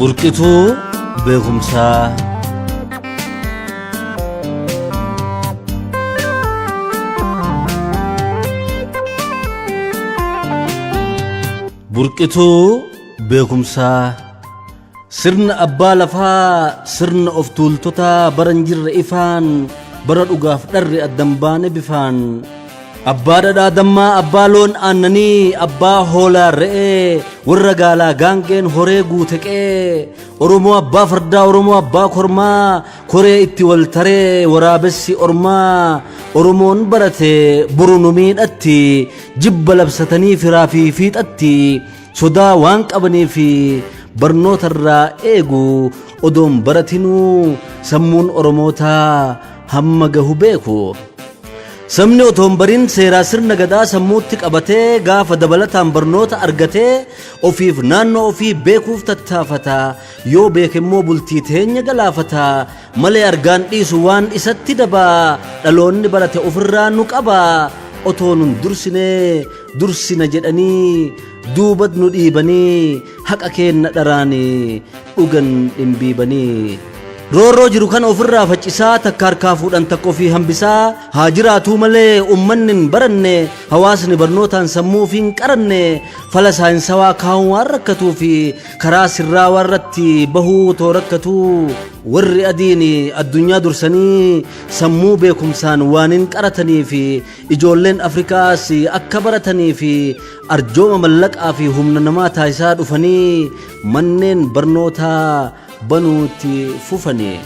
Burqituu beekumsaa. Burqituu beekumsaa. Sirna abbaa lafaa sirna of tuultotaa baran jirre ifaan bara dhugaaf dharre addan baane bifaan. Abbaa dhadhaa dammaa abbaa loon aannanii abbaa hoolaa re'ee warra gaalaa gaangeen horee guuteqee. Oromoo abbaa fardaa Oromoo abbaa kormaa koree itti wal taree waraabessi ormaa. Oromoon barate boru nu miidhatti jibba labsatanii firaa fi fiixatti sodaa waan qabaniif barnoota irraa eegu odoon baratinuu sammuun Oromootaa hamma gahu beeku. Sabni otoon barin seeraa sirna gadaa sammuutti qabatee gaafa dabalataan barnoota argatee ofiif naannoo ofii beekuuf tattaafata. Yoo beeke immoo bultii teenya galaafata. Malee argaan dhiisu waan isatti daba. Dhaloonni barate ofirraa nu qaba. Otoo nun dursina jedhanii duubat nu dhiibanii haqa keenna dharaanii dhugan dhimbiibanii. Roorroo jiru kan ofirraa faccisaa takka harkaa fuudhan takka ofii hambisaa haa jiraatuu malee ummanni hin baranne hawaasni barnootaan sammuu fi hin qaranne fala saayinsawaa kaa'uun waan rakkatuu fi karaa sirraa waan irratti bahuu too rakkatuu warri adiin addunyaa dursanii sammuu beekumsaan waan hin qaratanii fi ijoolleen Afrikaas akka baratanii fi arjooma mallaqaa fi humna namaa taasisaa dhufanii manneen barnootaa banuutti fufanii.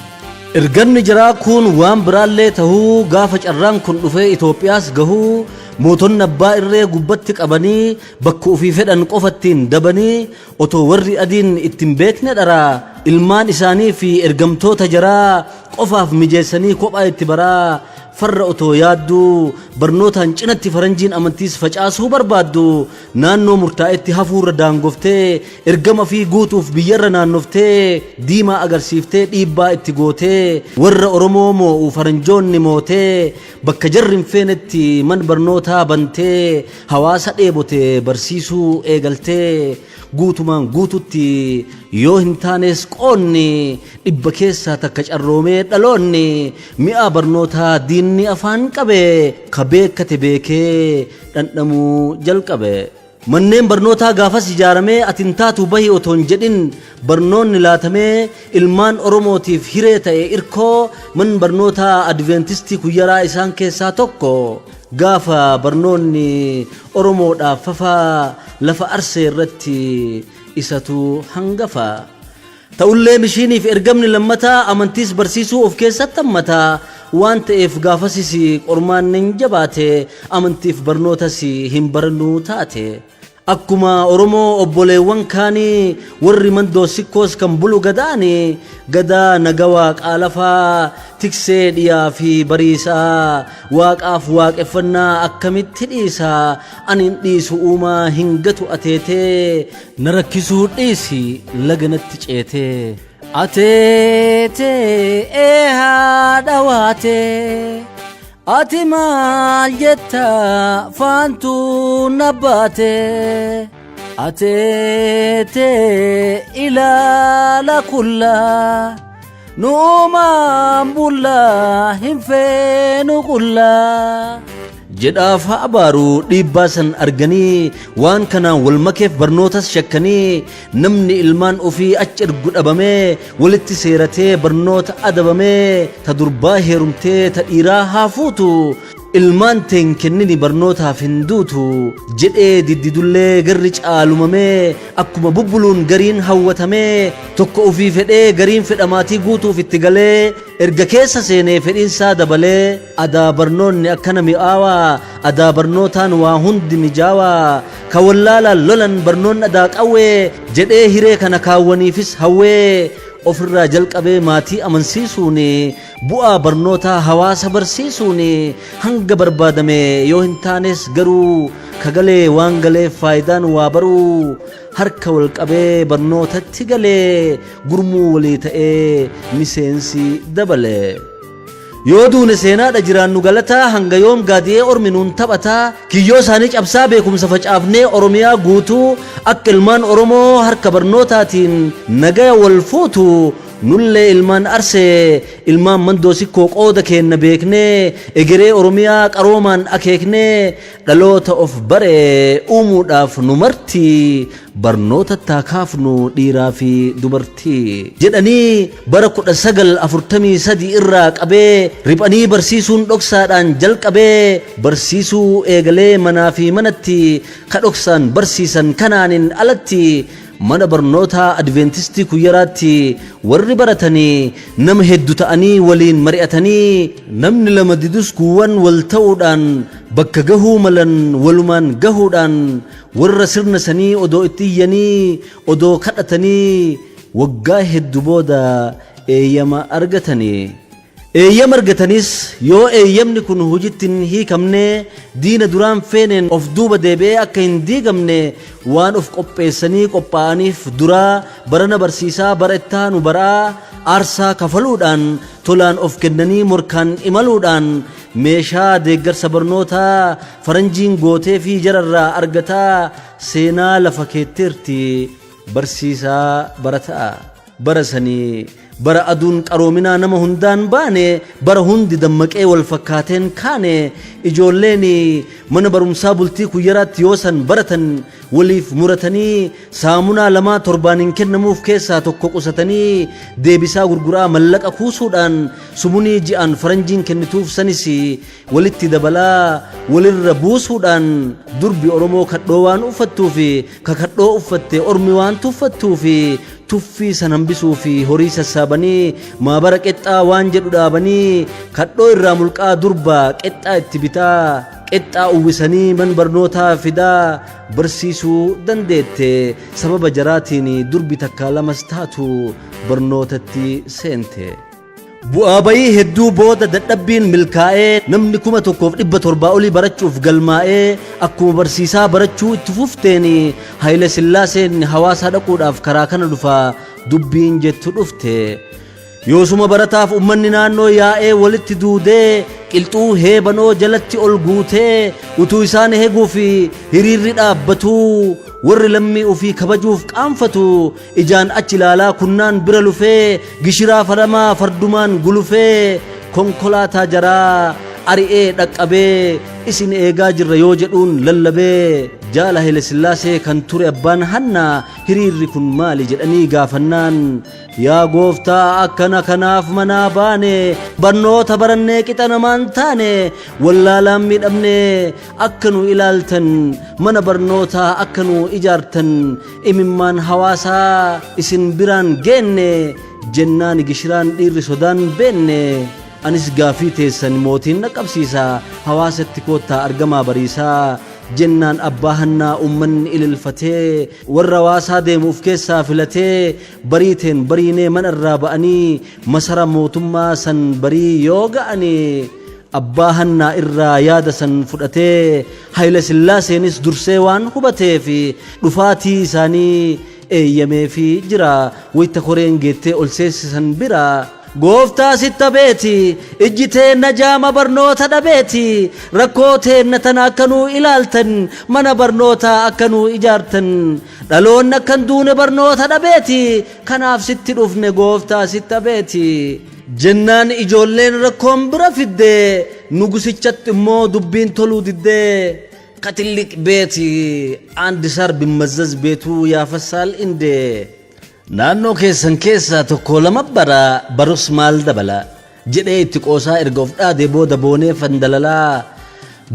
Erganni jiraa kun waan biraallee tahuu gaafa carraan kun dhufee Itoophiyaas gahuu mootonni abbaa irree gubbatti qabanii bakka ofii fedhan qofattiin dabanii otoo warri adiin ittiin beekne dharaa ilmaan isaanii fi ergamtoota jaraa qofaaf mijeessanii kophaa itti baraa. Farra otoo yaadduu barnootaan cinatti faranjiin amantiis facaasuu barbaaddu naannoo murtaa'etti hafuurra daangoftee ergama fi guutuuf biyyarra naannoftee diimaa agarsiiftee dhiibbaa itti gootee warra Oromoo moo'u faranjoonni mootee bakka jarri hin feenetti man barnootaa bantee hawaasa dheebote barsiisuu eegaltee guutumaan guututti yoo hin taanes qoonni dhibba keessaa takka carroomee dhaloonni mi'a barnootaa diinni afaan qabe ka beekkate beekee dhandhamuu jalqabe. Manneen barnootaa gaafas ijaaramee atin taatu bahii otoon jedhin barnoonni laatamee ilmaan Oromootiif hiree ta'e irkoo man barnootaa Adventistii kuyyaraa isaan keessaa tokko. Gaafa barnoonni Oromoodhaaf fafaa lafa arsee irratti isatu hangafa. Ta'ullee mishiiniif ergamni lammataa amantiis barsiisuu of keessatti hammata. Waan ta'eef gaafasis qormaannin jabaate amantiif barnootas hin barannuu taate. Akkuma Oromoo obboleewwan kaanii warri mandoo sikkoos kan bulu gadaani gadaa naga waaqaa lafaa tiksee dhiyaa fi bariisaa waaqaaf waaqeffannaa akkamitti dhiisaa anin dhiisu uumaa hin gatu ateetee na rakkisuu dhiisi laganatti ceetee. Ateetee haadha waatee ati maal jetta faantu nabbaate. Ateetee ilaala kullaa nuumaan bullaa hin feenu qullaa. Jedhaaf haa abaaruu dhiibbaa san arganii waan kanaan wal makeef barnootas shakkanii namni ilmaan ofii achi ergu dhabamee walitti seeratee barnoota adabamee ta durbaa heerumtee ta dhiiraa haa fuutu ilmaan teen kennini barnootaaf hin duutu jedhee diddidullee garri caalumamee akkuma bubbuluun gariin hawwatamee tokko ofii fedhee gariin fedhamaatii guutuuf itti galee erga keessa seenee fedhiinsaa dabalee adaa barnoonni akkana mi'aawaa adaa barnootaan waa hundi mijaawaa ka wallaalaan lolan barnoonni adaa qawwee jedhee hiree kana kaawwaniifis hawwee ofirraa jalqabee maatii amansiisuun bu'aa barnootaa hawaasa barsiisuun hanga barbaadame yoo hin taanes garuu kagalee waan galeef faayidaan waa baruu harka wal qabee barnootatti galee gurmuu walii ta'ee miseensi dabale. yoo duune seenaadha jiraannu galataa hanga yoom gaadi'ee ormi nuun taphataa kiyyoo isaanii cabsaa beekumsa facaafnee oromiyaa guutuu akka ilmaan oromoo harka barnootaatiin nagaya wal fuutu nullee ilmaan arsee ilmaan mandoosikoo qooda keenna beeknee egeree oromiyaa qaroomaan akeeknee dhaloota of bare uumuudhaaf nu marti barnoota taakaafnu dhiiraa fi dubartii jedhanii bara 1943 irraa qabee riphanii barsiisuun dhoksaadhaan jalqabee barsiisuu eegalee manaa fi manatti ka dhoksaan barsiisan kanaanin alatti mana barnoota adventistii kuyyaraatti warri baratanii nama hedduu ta'anii waliin mari'atanii namni lama didus kuuwwan wal ta'uudhaan bakka gahuu malan walumaan gahuudhaan warra sirna sanii odoo itti iyyanii odoo kadhatanii waggaa hedduu booda eeyyama argatanii eeyyama argatanis yoo eeyyamni kun hojiitti hin hiikamne diina duraan feeneen of duuba deebi'ee akka hin diigamne waan of qopheessanii qophaa'aniif duraa barana barsiisaa bara ittaanu baraa aarsaa kafaluudhaan tolaan of kennanii morkaan imaluudhaan meeshaa deeggarsa barnootaa faranjiin gootee fi jararraa argataa seenaa lafa keetteerti barsiisaa barataa barasanii bara aduun qaroominaa nama hundaan baane bara hundi dammaqee wal fakkaateen kaane ijoolleen mana barumsaa bultii kuyyaraatti yoosan baratan waliif muratanii saamunaa lamaa torbaanin kennamuuf keessaa tokko qusatanii deebisaa gurguraa mallaqa kuusuudhaan sumunii ji'an faranjiin kennituuf sanis walitti dabalaa walirra buusuudhaan durbi oromoo kadhoo waan uffattuufi kakadhoo uffatte ormi waan tuffattuufi tuffii san hambisuu fi horii sassaabanii maabara qexxaa waan jedhu dhaabanii kadhoo irraa mulqaa durba qexxaa itti bitaa qexxaa uwwisanii man barnootaa fidaa barsiisuu dandeette sababa jaraatiin durbi takkaa lamas taatu barnootatti seente. bu'aa bayii hedduu booda dadhabbiin milkaa'ee namni 1700 olii barachuuf galmaa'ee akkuma barsiisaa barachuu itti fufteen Haayile Sillaaseen hawaasaa dhaquudhaaf karaa kana dhufa dubbiin jettu dhufte yoosuma barataaf ummanni naannoo yaa'ee walitti duudee qilxuu heebanoo jalatti ol guutee utuu isaan heeguu fi hiriirri dhaabbatuu warri lammii ofii kabajuuf qaanfatu ijaan achi ilaalaa kunnaan bira lufee gishiraa falamaa fardumaan gulufee konkolaataa jaraa ari'ee dhaqqabee isin eegaa jirra yoo jedhuun lallabee jaala Haayile Sillaasee kan ture abbaan hannaa hiriirri kun maali jedhanii gaafannaan yaa gooftaa akkana kanaaf manaa baane barnoota barannee qixa namaan taane wallaalaan miidhamne akka nu ilaaltan mana barnootaa akka nu ijaartan imimmaan hawaasaa isin biraan geenne jennaan gishiraan dhiirri sodaan beenne anis gaafii teessan mootiin naqabsiisa hawaasatti koottaa argamaa bariisaa jennaan abbaa hannaa ummanni ililfatee warra hawaasaa deemuuf keessaa filatee bariiteen bariinee manarraa ba'anii masara mootummaa san barii yoo ga'anii abbaa hannaa irraa yaada san fudhatee Haayile Sillaaseenis dursee waan hubateef dhufaatii isaanii eeyyameefii jira wayita koreen geettee ol seessisan bira gooftaa sitta beeti ijji teenna jaama barnoota dhabeeti rakkoo teenna tana akkanuu ilaaltan mana barnootaa akkanuu ijaartan dhaloonni akkan duune barnoota dhabeeti kanaaf sitti dhufne gooftaa sitta beeti jennaan ijoolleen rakkoon bira fidde nugusichatti immoo dubbiin toluu diddee katilliq beeti andisar bimmazaz beetuu yaafassaal indee naannoo keessan keessaa tokko lama barus maal dabala jedhee itti qoosaa erga of dhaadee booda boonee fandalalaa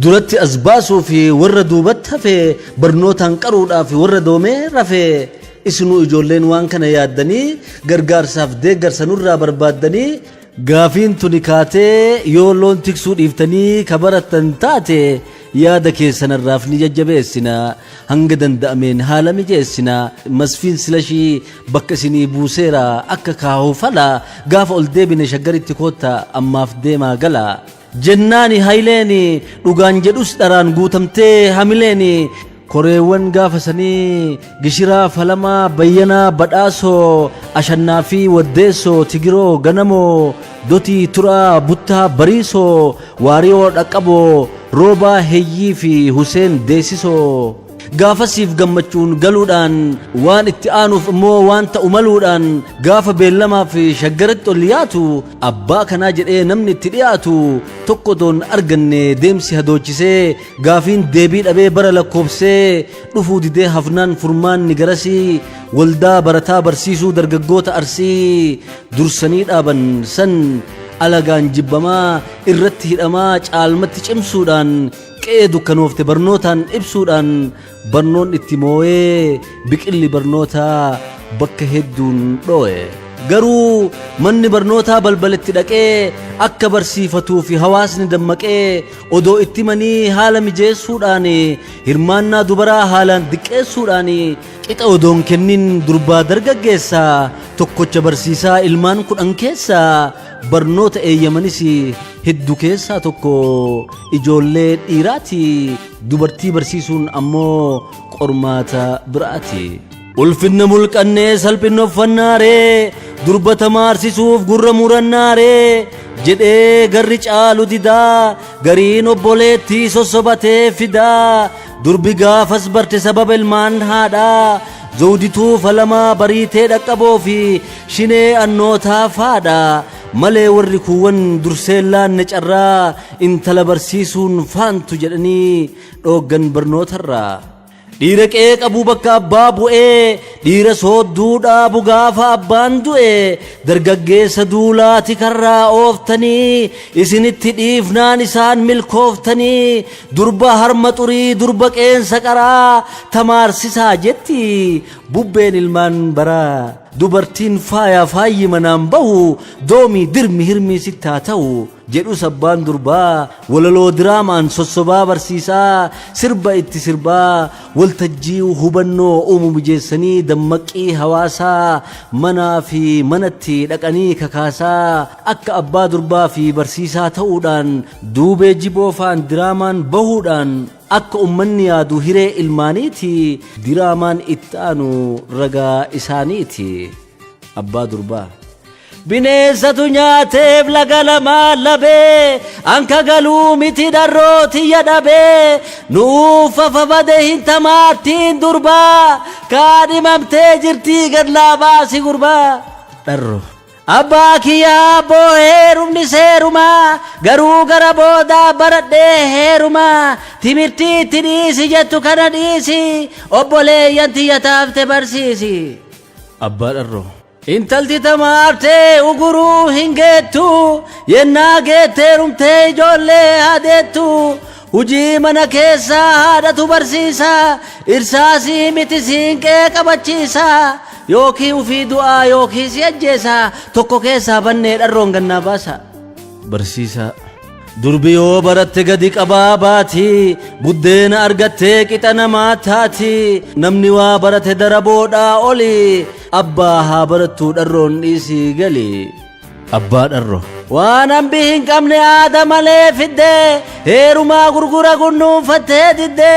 duratti as baasuu fi warra duubatti hafe barnootaan qaruudhaaf warra doomee rafe isinuu ijoolleen waan kana yaaddanii gargaarsaaf deeggarsa nurraa barbaaddanii gaafiin tuni kaatee yoo loon tiksuu dhiiftanii ka baratan taate yaada keessanarraaf ni jajjabeessina hanga danda'ameen haala mijeessina masfiin silashii bakka isinii buuseera akka kaahuu fala gaafa ol deebine shaggaritti kootta ammaaf deemaa gala jennaani Haayileen dhugaan jedhus dharaan guutamtee hamileen koreewwan gaafasanii gishiraa falamaa bayyanaa badhaasoo ashannaa fi waddeessoo tigiroo ganamoo dotii turaa buttaa bariisoo waariyoo dhaqqaboo roobaa heeyyii fi huseen deessisoo gaafasiif gammachuun galuudhaan waan itti aanuuf immoo waan ta'u maluudhaan gaafa beellamaa fi shaggaratti ol yaatu abbaa kanaa jedhee namni itti dhiyaatu tokko doon arganne deemsi hadoochisee gaafiin deebii dhabee bara lakkoofsee dhufuu didee hafnaan furmaanni garasii waldaa barataa barsiisuu dargaggoota Arsii dursanii dhaaban san alagaan jibbamaa irratti hidhamaa caalmatti cimsuudhaan qe'ee dukkanoofte barnootaan ibsuudhaan barnoon itti moo'ee biqilli barnootaa bakka hedduun dho'e. Garuu manni barnootaa balbalatti dhaqee akka barsiifatuu fi hawaasni dammaqee odoo itti manii haala mijeessuudhaan hirmaannaa dubaraa haalaan diqqeessuudhaan qixa odoon kennin durbaa dargaggeessaa tokkocha barsiisaa ilmaan 10 keessaa barnoota eeyyamanis hedduu keessaa tokko ijoollee dhiiraati dubartii barsiisuun ammoo qormaata biraati. ulfinna mulqannee salphinooffannaaree durbata maarsisuuf gurra murannaaree jedhee garri caalu didaa gariin obboleettii sossobatee fidaa durbi gaafas barte sababa ilmaan haadhaa zawdituu falamaa bariitee dhaqqaboo fi shinee annootaa faadha malee warri kuuwwan durseellaan ne carraa intala barsiisuun faantu jedhanii dhooggan barnootarraa. dhiira qe'ee qabu bakka abbaa bu'ee dhiira soodduu dhaabu gaafa abbaan du'e dargaggeessa duulaati karraa ooftanii isinitti dhiifnaan isaan milkooftanii durba harma xurii durba qeensa qaraa tamaarsisaa jetti bubbeen ilmaan baraa dubartiin faaya faayyi manaan bahu doomii dirmi hirmii sittaa ta'u jedhu sabbaan durbaa walaloo diraamaan sossobaa barsiisaa sirba itti sirbaa waltajjii hubannoo uumu mijeessanii dammaqii hawaasaa manaa fi manatti dhaqanii kakaasaa akka abbaa durbaa fi barsiisaa ta'uudhaan duubee jiboofaan diraamaan bahuudhaan akka ummanni yaadu hiree ilmaaniiti diraamaan itti aanu ragaa isaaniiti. abbaa durbaa bineensatu nyaateef laga lamaa labee anka galuu miti dharrooti yadhabee nuuffafa bade hin tamaattiin durbaa kaadhimamtee jirtii gad laabaasi gurbaa dharro abbaa kiyyaa boo heerumni seerumaa garuu gara boodaa baradhee heerumaa timirtiitti dhiisi jettu kana dhiisi obboleeyyan tiyya taafte barsiisi. abbaa dharro intalti tamaartee uguruu hin geettu yennaa geetteerumtee ijoollee hadeettu hujii mana keessaa haadhatu barsiisa irsaasii miti siinqee qabachiisa yookii ufii du'aa yookii si ajjeesa tokko keessaa bannee dharroon gannaa baasa. barsiisa durbi yoo baratte gadi qabaa baati buddeena argattee qixa namaa taati namni waa barate daraboodhaa oli abbaa haa barattuu dharroon dhiisii gali. abbaa dharro waan hambi hin qabne aada malee fidde heerumaa gurgura gunnuunfattee didde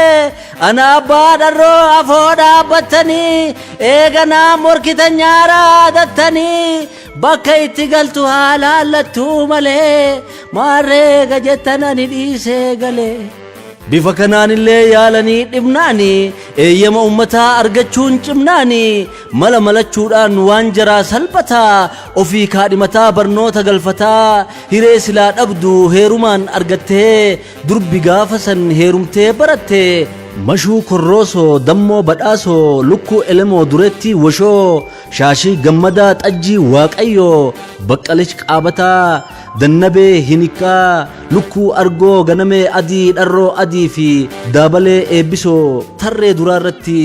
ana abbaa dharroo afoo dhaabbattanii eeganaa morkitan nyaara aadattanii bakka itti galtu haa laallattuu malee maarreega jettan ani dhiisee galee. bifa kanaan illee yaalanii dhibnaani eeyyama ummataa argachuun cimnaani mala malachuudhaan waan jaraa salphataa ofii kaadhimataa barnoota galfataa hiree silaa dhabdu heerumaan argattee durbi gaafa san heerumtee baratte mashuu korroosoo dammoo badhaasoo lukkuu elemoo duretti washoo shaashii gammadaa xajjii waaqayyoo baqqalish qaabataa dannabee hinikaa lukkuu argoo ganamee adii dharroo adii fi daabalee eebbisoo tarree duraarratti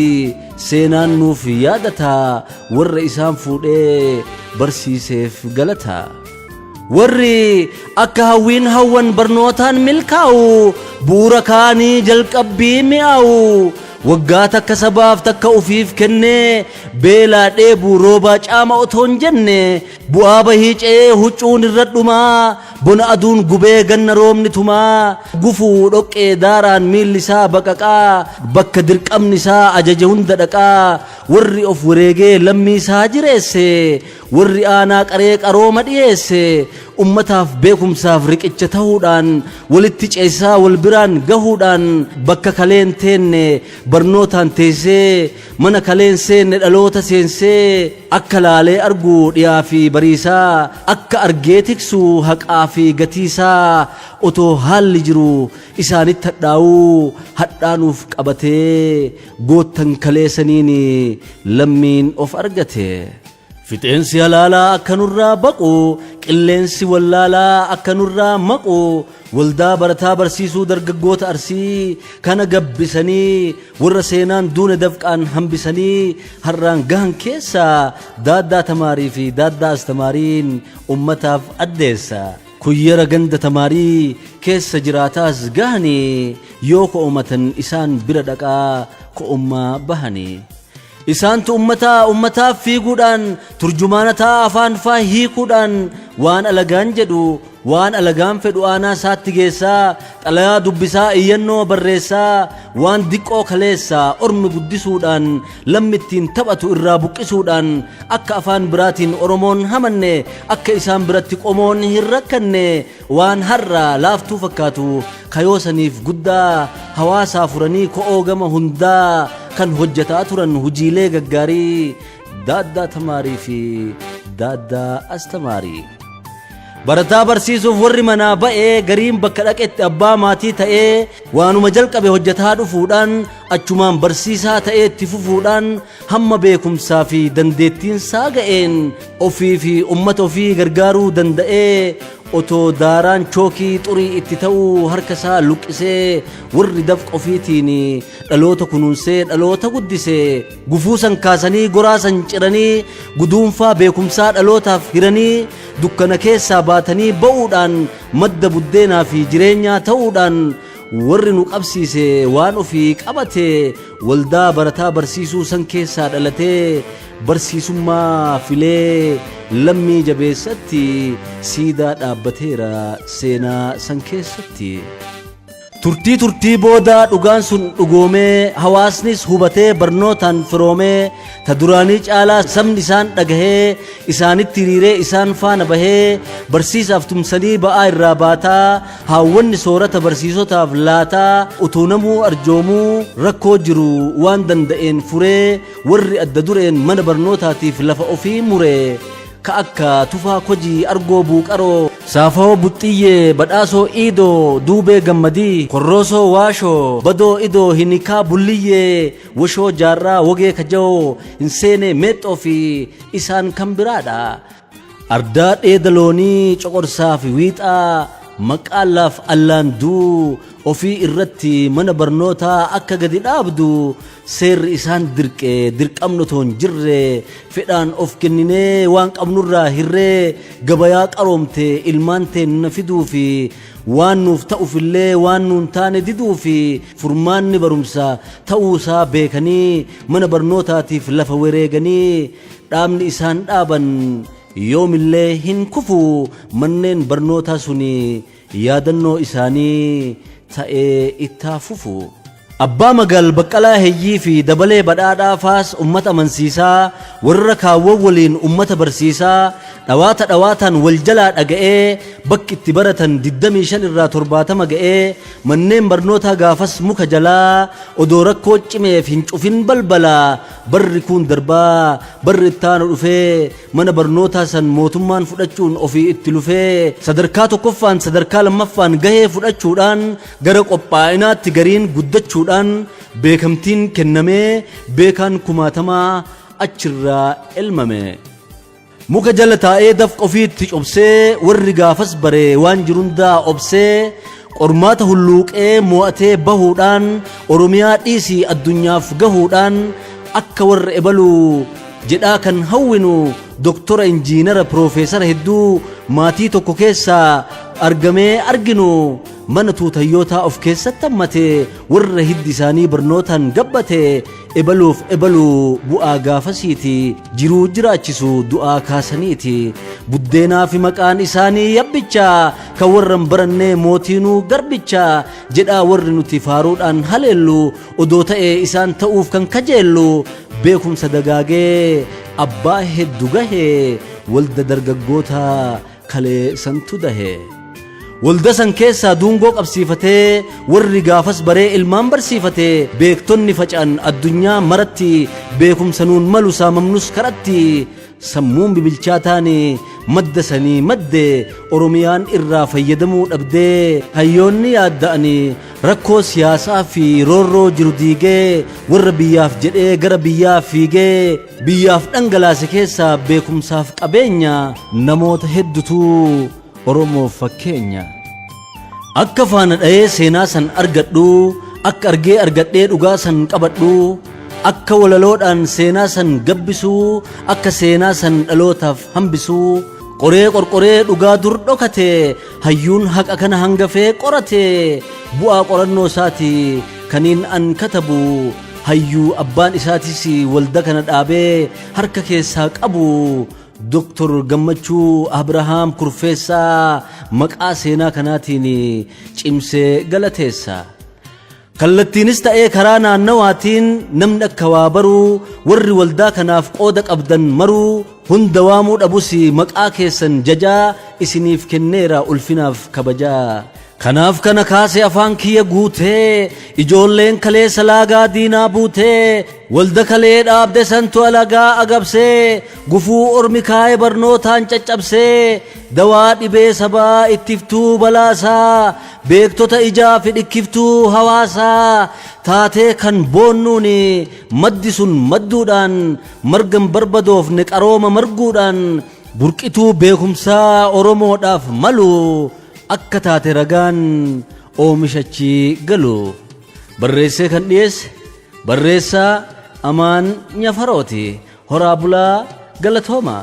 seenaan nuuf yaadataa warra isaan fuudhee barsiiseef galata. warri akka hawwiin hawwan barnootaan milkaa'u buura kaanii jalqabbii mi'aawu waggaa takka sabaaf takka ufiif kenne beelaa dheebuu roobaa caama otoon jenne bu'aa bahii ce'ee huccuun irra dhumaa bona aduun gubee ganna roobni tumaa gufuu dhoqqee daaraan miilli isaa baqaqaa bakka dirqamni isaa ajaja hunda dhaqaa warri of wareegee lammii isaa jireesse warri aanaa qaree qarooma dhiyeesse ummataaf beekumsaaf riqicha ta'uudhaan walitti ceesisaa wal biraan gahuudhaan bakka kaleen teenne barnootaan teessee mana kaleen seenne dhaloota seensee akka laalee argu dhiyaa fi bariisaa akka argee tiksu haqaa fi gatiisaa otoo haalli jiru isaanitti hadhaa'uu hadhaanuuf qabatee goottan kaleessaniin lammiin of argate. Fixeensi halaalaa akka nurraa baqu qilleensi wallaalaa akka nurraa maqu waldaa barataa barsiisuu dargaggoota Arsii kana gabbisanii warra seenaan duune dafqaan hambisanii harraan gahan keessa daaddaa tamaarii fi daaddaa astamaariin ummataaf addeessa. Kuyyara ganda tamaarii keessa jiraataas gahanii yoo ko'umatan isaan bira dhaqaa ko'ummaa bahanii. Isaantu ummataaf fiiguudhaan turjumaanataa afaan faa hiikuudhaan waan alagaan jedhu waan alagaan fedhu aanaa isaatti geessaa xalayaa dubbisaa iyyannoo barreessaa waan diqqoo kaleessaa ormi guddisuudhaan lammittiin taphatu irraa buqqisuudhaan akka afaan biraatiin oromoon hamanne akka isaan biratti qomoon hin rakkanne waan har'a laaftuu fakkaatu kayoosaniif guddaa hawaasaa furanii ko'oo gama hundaa kan hojjetaa turan hujiilee gaggaarii daaddaa tamaarii fi daaddaa astamaarii. Barataa barsiisuuf warri manaa ba'ee gariin bakka dhaqetti abbaa maatii ta'ee waanuma jalqabe hojjetaa dhufuudhaan achumaan barsiisaa ta'ee itti fufuudhaan hamma beekumsaa fi dandeettiin isaa ga'een ofii fi ummata ofii gargaaruu danda'ee otoo daaraan chookii xurii itti ta'uu harka isaa luqqisee warri dafqa ofiitiin dhaloota kunuunsee dhaloota guddisee gufuusan kaasanii goraasan ciranii guduunfaa beekumsaa dhalootaaf hiranii dukkana keessaa baatanii ba'uudhaan madda buddeenaa fi jireenyaa ta'uudhaan warri nu qabsiise waan ofii qabate waldaa barataa barsiisuu san keessaa dhalatee barsiisummaa filee lammii jabeessatti siidaa dhaabbateera seenaa san keessatti. Turtii booda dhugaan sun dhugoomee hawaasnis hubatee barnootaan firoomee ta duraanii caalaa sabni isaan dhagahee isaanitti hiriiree isaan faana bahee barsiisaaf tumsanii ba'aa irraa baataa haawwanni soorata barsiisotaaf laataa utuu namuu arjoomuu rakkoo jiru waan danda'een furee warri adda dureen mana barnootaatiif lafa ofii muree ka akka tufaa kojii argoo buuqaroo saafoo buxxiyyee badhaasoo iidoo duubee gammadii korroosoo waashoo badoo idoo hinikaa bulliyyee washoo jaarraa wogee kajawoo hin seene meexxoo fi isaan kan biraadha. Ardaa dheedaloonii coqorsaa fi wiixaa maqaalaaf allaanduu ofii irratti mana barnootaa akka gadi dhaabdu seerri isaan dirqee dirqamnotoon jirre fedhaan of kenninee waan qabnurraa hirree gabayaa qaroomte ilmaan teenna fiduu fi waan nuuf ta'ufillee waan nuun taane diduu fi furmaanni barumsa ta'uusaa beekanii mana barnootaatiif lafa wareeganii dhaabni isaan dhaaban yoomillee hin kufu manneen barnootaa suni yaadannoo isaanii ta'ee itti fufu. Abbaa Magaal Baqqalaa Heeyyii fi Dabalee Badhaadhaa faas ummata amansiisaa warra kaawwan waliin ummata barsiisaa dhawaataan wal jalaa dhaga'ee bakki itti baratan 25 irraa 70 ga'ee manneen barnootaa gaafas muka jalaa odoo rakkoo cimeef hin cufin balbalaa barri kun darbaa barri ittaanu dhufee mana barnootaa san mootummaan fudhachuun ofii itti lufee sadarkaa tokkoffaan sadarkaa lammaffaan gahee fudhachuudhaan gara qophaa'inaatti gariin guddachuudhaan beekamtiin kennamee beekaan kumaatamaa achirraa elmame. Muka jala taa'ee dafqa ofiitti cobsee warri gaafas baree waan jirundaa obsee qormaata hulluuqee mo'atee bahuudhaan Oromiyaa dhiisii addunyaaf gahuudhaan akka warra ebaluu jedhaa kan hawwinu doktora injiinara piroofeesara hedduu maatii tokko keessaa argamee arginu mana tuutayyootaa of keessatti hammate warra hiddi isaanii barnootaan gabbate ebaluuf ebaluu bu'aa gaafasiiti jiruu jiraachisu du'aa kaasaniiti buddeenaa fi maqaan isaanii yabbicha kan warran barannee mootiinuu garbicha jedhaa warri nuti faaruudhaan haleellu odoo ta'ee isaan ta'uuf kan kajeellu beekumsa dagaagee abbaa hedduu gahee walda dargaggoota kalee santu dahe walda san keessaa duungoo qabsiifatee warri gaafas baree ilmaan barsiifatee beektonni faca'an addunyaa maratti beekumsa nuun malu saamamnus karatti sammuun bibilchaa taane madda sanii madde oromiyaan irraa fayyadamuu dhabdee hayyoonni yaadda'anii rakkoo siyaasaa fi roorroo jiru diigee warra biyyaaf jedhee gara biyyaa fiigee biyyaaf dhangalaase keessaa beekumsaaf qabeenya namoota hedduutu oromoof fakkeenya akka faana dha'ee seenaa san argadhu akka argee argadhee dhugaa san qabadhu akka walaloodhaan seenaa san gabbisuu akka seenaa san dhalootaaf hambisuu qoree qorqoree dhugaa dur dhokate hayyuun haqa kana hangafee qorate bu'aa qorannoo isaati kaniin an katabu hayyuu abbaan isaatis walda kana dhaabee harka keessaa qabu Dr. Gammachuu Abrahaam Kurfeessaa maqaa seenaa kanaatiin cimsee galateessa kallattiinis ta'ee karaa naannawaatiin namni akka waa baruu warri waldaa kanaaf qooda qabdan maruu hunda waamuu dhabus maqaa keessan jajaa isiniif kenneera ulfinaaf kabajaa kanaaf kana kaasee afaan kiyya guutee ijoolleen kalee salaagaa diinaa buutee walda kalee dhaabde santu alagaa agabsee gufuu ormi kaa'ee barnootaan caccabsee dawaa dhibee sabaa ittiftuu balaasaa beektota ijaa fi dhikkiftuu hawaasaa taatee kan boonnuun maddi sun madduudhaan margan barbadoofne qarooma marguudhaan burqituu beekumsaa oromoodhaaf malu akka taate ragaan oomishachi galu barreessee kan dhiyeesse barreessaa Amaan Nyafarooti horaa bulaa galatooma.